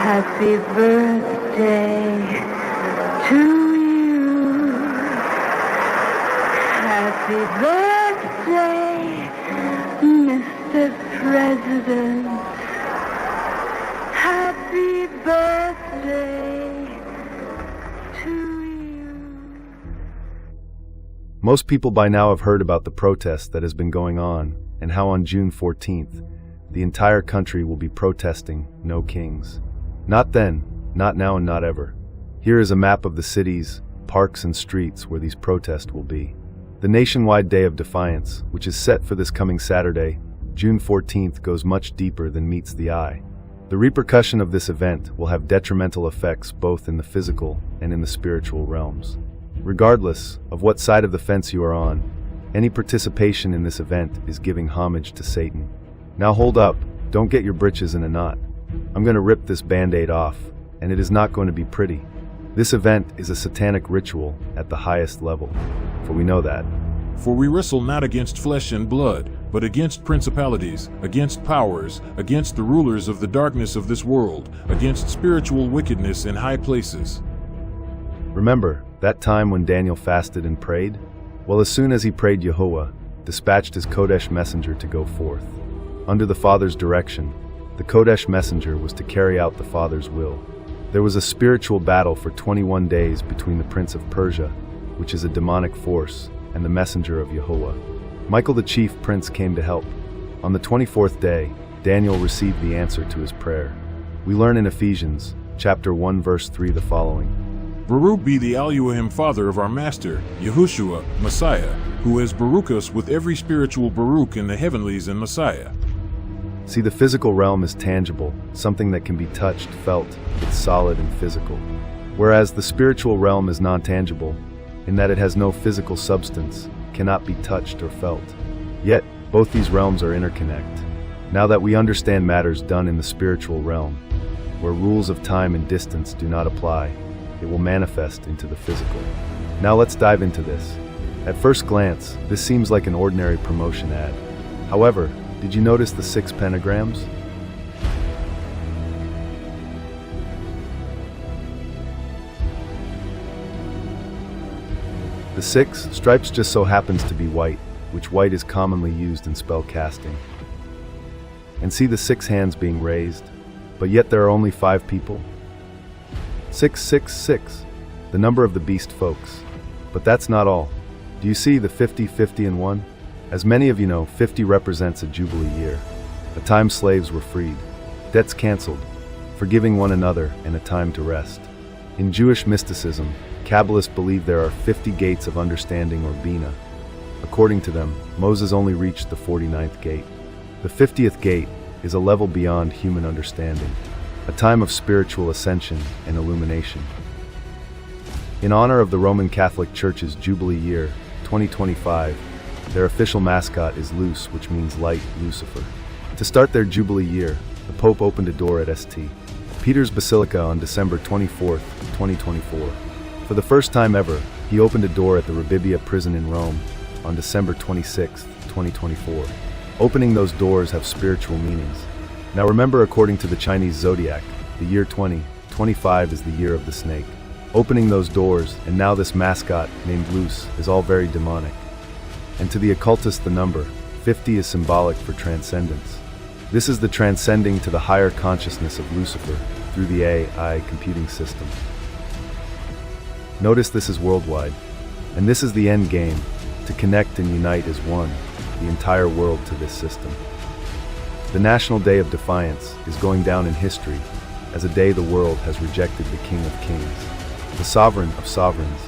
Happy birthday to you. Happy birthday, Mr. President. Happy birthday to you. Most people by now have heard about the protest that has been going on and how on June 14th, the entire country will be protesting No Kings. Not then, not now, and not ever. Here is a map of the cities, parks, and streets where these protests will be. The nationwide Day of Defiance, which is set for this coming Saturday, June 14th, goes much deeper than meets the eye. The repercussion of this event will have detrimental effects both in the physical and in the spiritual realms. Regardless of what side of the fence you are on, any participation in this event is giving homage to Satan. Now hold up, don't get your britches in a knot. I'm going to rip this band-aid off, and it is not going to be pretty. This event is a satanic ritual at the highest level, for we know that. For we wrestle not against flesh and blood, but against principalities, against powers, against the rulers of the darkness of this world, against spiritual wickedness in high places. Remember that time when Daniel fasted and prayed? Well, as soon as he prayed, Yehovah dispatched his Kodesh messenger to go forth. Under the Father's direction, the Kodesh messenger was to carry out the Father's will. There was a spiritual battle for 21 days between the Prince of Persia, which is a demonic force, and the messenger of Yehovah. Michael the chief prince came to help. On the 24th day, Daniel received the answer to his prayer. We learn in Ephesians, chapter 1, verse 3 the following. Baruch be the Elohim Father of our Master, Yahushua, Messiah, who has Baruch us with every spiritual Baruch in the heavenlies and Messiah. See, the physical realm is tangible, something that can be touched, felt, it's solid and physical. Whereas the spiritual realm is non-tangible, in that it has no physical substance, cannot be touched or felt. Yet, both these realms are interconnected. Now that we understand matters done in the spiritual realm, where rules of time and distance do not apply, it will manifest into the physical. Now let's dive into this. At first glance, this seems like an ordinary promotion ad. However, did you notice the 6 pentagrams? The 6 stripes just so happens to be white, which white is commonly used in spell casting. And see the 6 hands being raised, but yet there are only 5 people? 666, the number of the beast folks. But that's not all. Do you see the 50, 50, and 1? As many of you know, 50 represents a jubilee year, a time slaves were freed, debts canceled, forgiving one another, and a time to rest. In Jewish mysticism, Kabbalists believe there are 50 gates of understanding or Bina. According to them, Moses only reached the 49th gate. The 50th gate is a level beyond human understanding, a time of spiritual ascension and illumination. In honor of the Roman Catholic Church's Jubilee year, 2025, their official mascot is Luce, which means light, Lucifer. To start their Jubilee year, the Pope opened a door at St. Peter's Basilica on December 24th, 2024. For the first time ever, he opened a door at the Rebibbia prison in Rome on December 26th, 2024. Opening those doors have spiritual meanings. Now remember, according to the Chinese zodiac, the year 2025 is the year of the snake. Opening those doors, and now this mascot named Luce, is all very demonic. And to the occultist, the number 50 is symbolic for transcendence. This is the transcending to the higher consciousness of Lucifer through the AI computing system. Notice this is worldwide, and this is the end game, to connect and unite as one, the entire world to this system. The National Day of Defiance is going down in history as a day the world has rejected the King of Kings, the Sovereign of Sovereigns,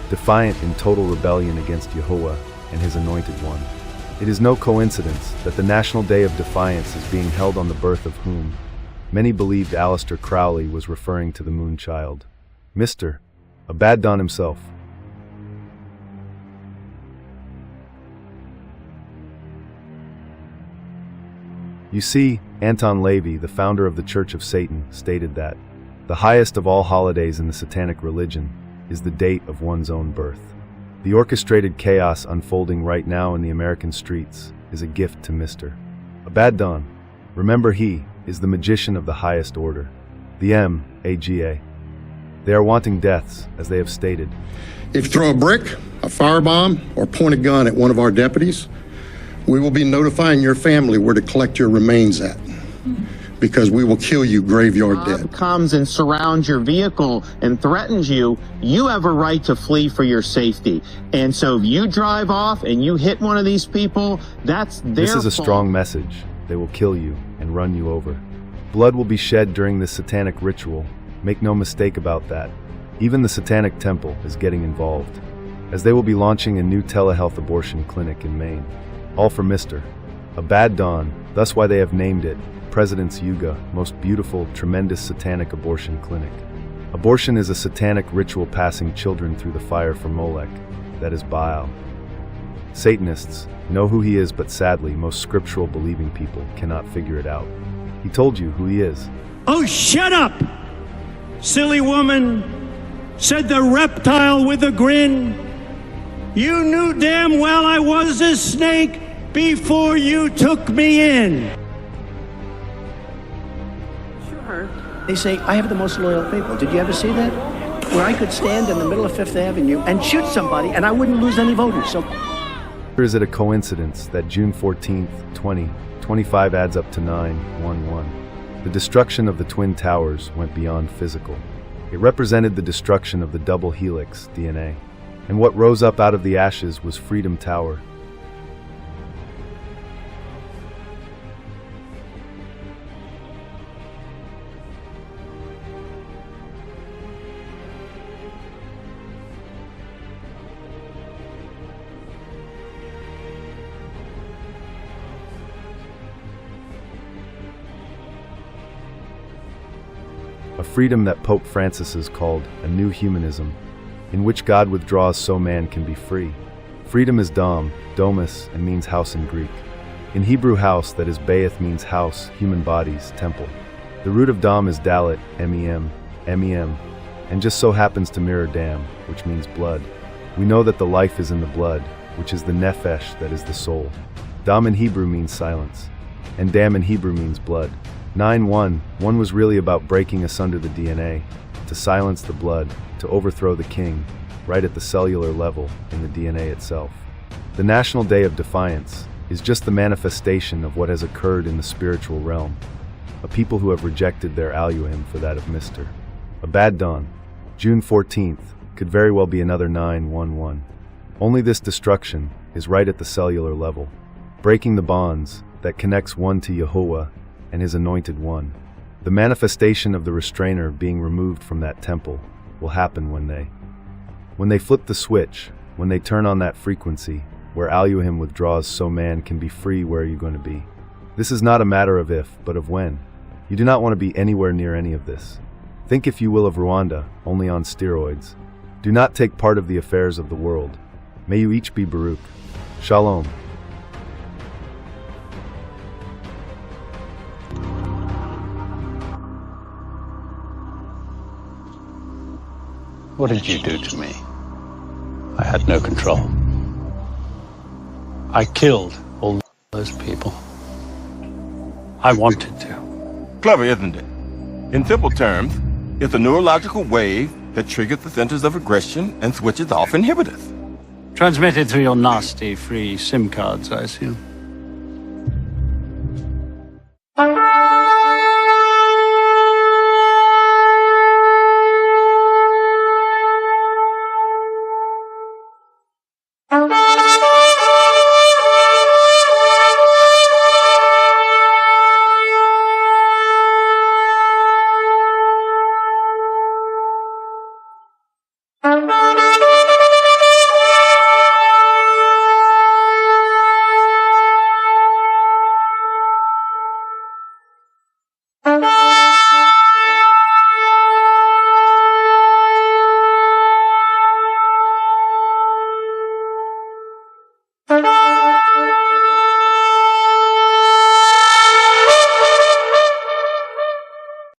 defiant in total rebellion against Yahuwah and his Anointed One. It is no coincidence that the National Day of Defiance is being held on the birth of whom many believed Aleister Crowley was referring to the Moon Child, Mr. Abaddon himself. You see, Anton LaVey, the founder of the Church of Satan, stated that the highest of all holidays in the Satanic religion is the date of one's own birth. The orchestrated chaos unfolding right now in the American streets is a gift to Mr. Abaddon. Remember, he is the magician of the highest order, the MAGA. They are wanting deaths, as they have stated. If you throw a brick, a firebomb, or point a gun at one of our deputies, we will be notifying your family where to collect your remains at, because we will kill you graveyard dead. Comes and surrounds your vehicle and threatens you, you have a right to flee for your safety. And so if you drive off and you hit one of these people, that's their This is a fault. strong message. They will kill you and run you over. Blood will be shed during this satanic ritual. Make no mistake about that. Even the Satanic Temple is getting involved, as they will be launching a new telehealth abortion clinic in Maine. All for Mr. Abaddon, thus why they have named it President's Yuga, most beautiful, tremendous satanic abortion clinic. Abortion is a satanic ritual passing children through the fire for Molech, that is Baal. Satanists know who he is, but sadly, most scriptural believing people cannot figure it out. He told you who he is. Oh, shut up, silly woman, said the reptile with a grin. You knew damn well I was a snake before you took me in. Sure. They say, I have the most loyal people. Did you ever see that? Where I could stand in the middle of Fifth Avenue and shoot somebody and I wouldn't lose any voters. So, Or is it a coincidence that June 14th, 2025 adds up to 911? The destruction of the Twin Towers went beyond physical. It represented the destruction of the double helix DNA. And what rose up out of the ashes was Freedom Tower. A freedom that Pope Francis has called a new humanism, in which God withdraws so man can be free. Freedom is dom, domus, and means house in Greek. In Hebrew, house, that is Baeth, means house, human bodies, temple. The root of dom is dalet, mem, and just so happens to mirror dam, which means blood. We know that the life is in the blood, which is the nephesh, that is the soul. Dam in Hebrew means silence, and dam in Hebrew means blood. 911 was really about breaking asunder the DNA, to silence the blood, to overthrow the king, right at the cellular level in the DNA itself. The National Day of Defiance is just the manifestation of what has occurred in the spiritual realm, a people who have rejected their Elohim for that of Mr. Abaddon. June 14th could very well be another 911. Only this destruction is right at the cellular level, breaking the bonds that connects one to Yahuwah and his Anointed One. The manifestation of the restrainer being removed from that temple will happen when they flip the switch, when they turn on that frequency where Elohim withdraws so man can be free. Where are you going to be? This is not a matter of if, but of when. You do not want to be anywhere near any of this. Think, if you will, of Rwanda, only on steroids. Do not take part of the affairs of the world. May you each be Baruch. Shalom. What did you do to me? I had no control. I killed all those people. I wanted to. Clever, isn't it? In simple terms, it's a neurological wave that triggers the centers of aggression and switches off inhibitors. Transmitted through your nasty free SIM cards, I assume.